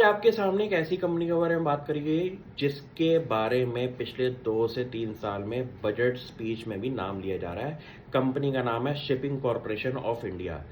आपके सामने एक ऐसी कंपनी के बारे में बात करी गई जिसके बारे में पिछले 2 से 3 साल में बजट स्पीच में भी नाम लिया जा रहा है। कंपनी का नाम है शिपिंग कॉरपोरेशन ऑफ इंडिया।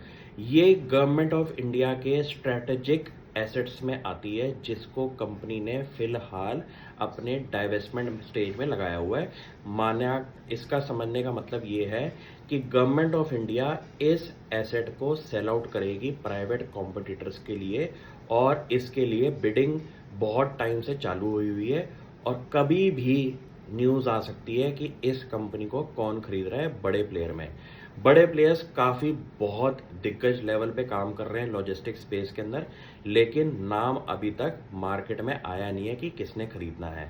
ये गवर्नमेंट ऑफ इंडिया के स्ट्रेटेजिक एसेट्स में आती है, जिसको कंपनी ने फिलहाल अपने डाइवेस्टमेंट स्टेज में लगाया हुआ है। माना इसका समझने का मतलब ये है कि गवर्नमेंट ऑफ इंडिया इस एसेट को सेल आउट करेगी प्राइवेट कॉम्पिटिटर्स के लिए, और इसके लिए बिडिंग बहुत टाइम से चालू हुई है और कभी भी न्यूज़ आ सकती है कि इस कंपनी को कौन खरीद रहा है। बड़े प्लेयर में बड़े प्लेयर्स काफ़ी बहुत दिग्गज लेवल पे काम कर रहे हैं लॉजिस्टिक स्पेस के अंदर, लेकिन नाम अभी तक मार्केट में आया नहीं है कि किसने खरीदना है।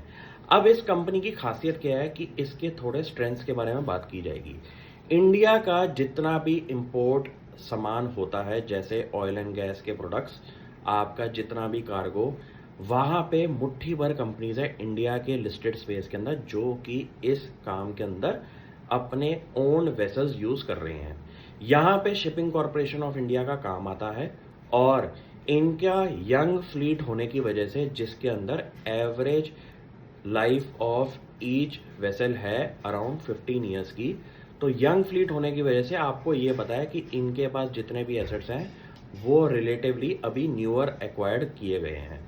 अब इस कंपनी की खासियत क्या है कि इसके थोड़े स्ट्रेंथ्स के बारे में बात की जाएगी। इंडिया का जितना भी इंपोर्ट सामान होता है, जैसे ऑयल एंड गैस के प्रोडक्ट्स, आपका जितना भी कार्गो, वहाँ पे मुट्ठी भर कंपनीज है इंडिया के लिस्टेड स्पेस के अंदर जो कि इस काम के अंदर अपने ओन वेसल्स यूज कर रहे हैं। यहाँ पे शिपिंग कॉरपोरेशन ऑफ इंडिया का काम आता है, और इनका यंग फ्लीट होने की वजह से, जिसके अंदर average life of each vessel है अराउंड 15 ईयर्स की, तो यंग फ्लीट होने की वजह से आपको ये पता है कि इनके पास जितने भी एसेट्स हैं वो रिलेटिवली अभी न्यूअर एक्वायर्ड किए गए हैं।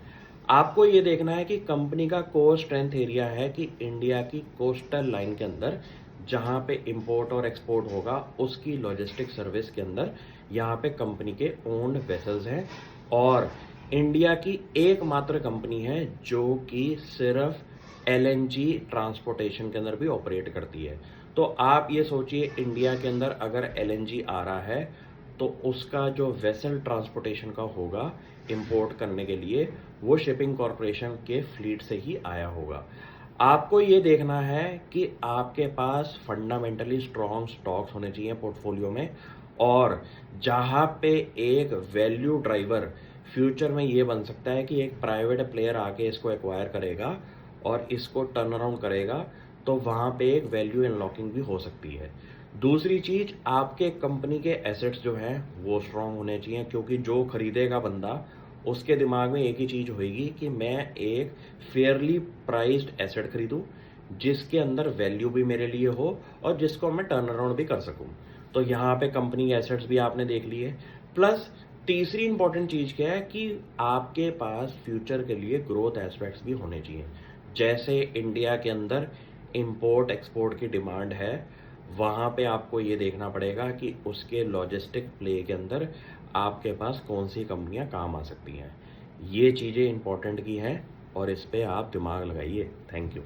आपको ये देखना है कि कंपनी का कोर स्ट्रेंथ एरिया है कि इंडिया की कोस्टल लाइन के अंदर जहाँ पे इंपोर्ट और एक्सपोर्ट होगा उसकी लॉजिस्टिक सर्विस के अंदर यहाँ पे कंपनी के ओन्ड वेसल्स हैं, और इंडिया की एकमात्र कंपनी है जो कि सिर्फ एलएनजी ट्रांसपोर्टेशन के अंदर भी ऑपरेट करती है। तो आप ये सोचिए, इंडिया के अंदर अगर एलएनजी आ रहा है तो उसका जो वेसल ट्रांसपोर्टेशन का होगा इंपोर्ट करने के लिए, वो शिपिंग कॉरपोरेशन के फ्लीट से ही आया होगा। आपको ये देखना है कि आपके पास फंडामेंटली स्ट्रॉन्ग स्टॉक्स होने चाहिए पोर्टफोलियो में, और जहाँ पे एक वैल्यू ड्राइवर फ्यूचर में ये बन सकता है कि एक प्राइवेट प्लेयर आके इसको एक्वायर करेगा और इसको टर्न अराउंड करेगा, तो वहाँ पे एक वैल्यू अनलॉकिंग भी हो सकती है। दूसरी चीज, आपके कंपनी के एसेट्स जो हैं वो स्ट्रांग होने चाहिए, क्योंकि जो खरीदेगा बंदा उसके दिमाग में एक ही चीज होगी कि मैं एक फेयरली प्राइस्ड एसेट खरीदूं जिसके अंदर वैल्यू भी मेरे लिए हो और जिसको मैं टर्न अराउंड भी कर सकूं। तो यहाँ पे कंपनी के एसेट्स भी आपने देख लिए। प्लस तीसरी इंपॉर्टेंट चीज क्या है कि आपके पास फ्यूचर के लिए ग्रोथ एस्पेक्ट्स भी होने चाहिए। जैसे इंडिया के अंदर इंपोर्ट एक्सपोर्ट की डिमांड है, वहाँ पे आपको ये देखना पड़ेगा कि उसके लॉजिस्टिक प्ले के अंदर आपके पास कौन सी कंपनियां काम आ सकती हैं। ये चीज़ें इंपॉर्टेंट की हैं और इस पे आप दिमाग लगाइए। Thank you.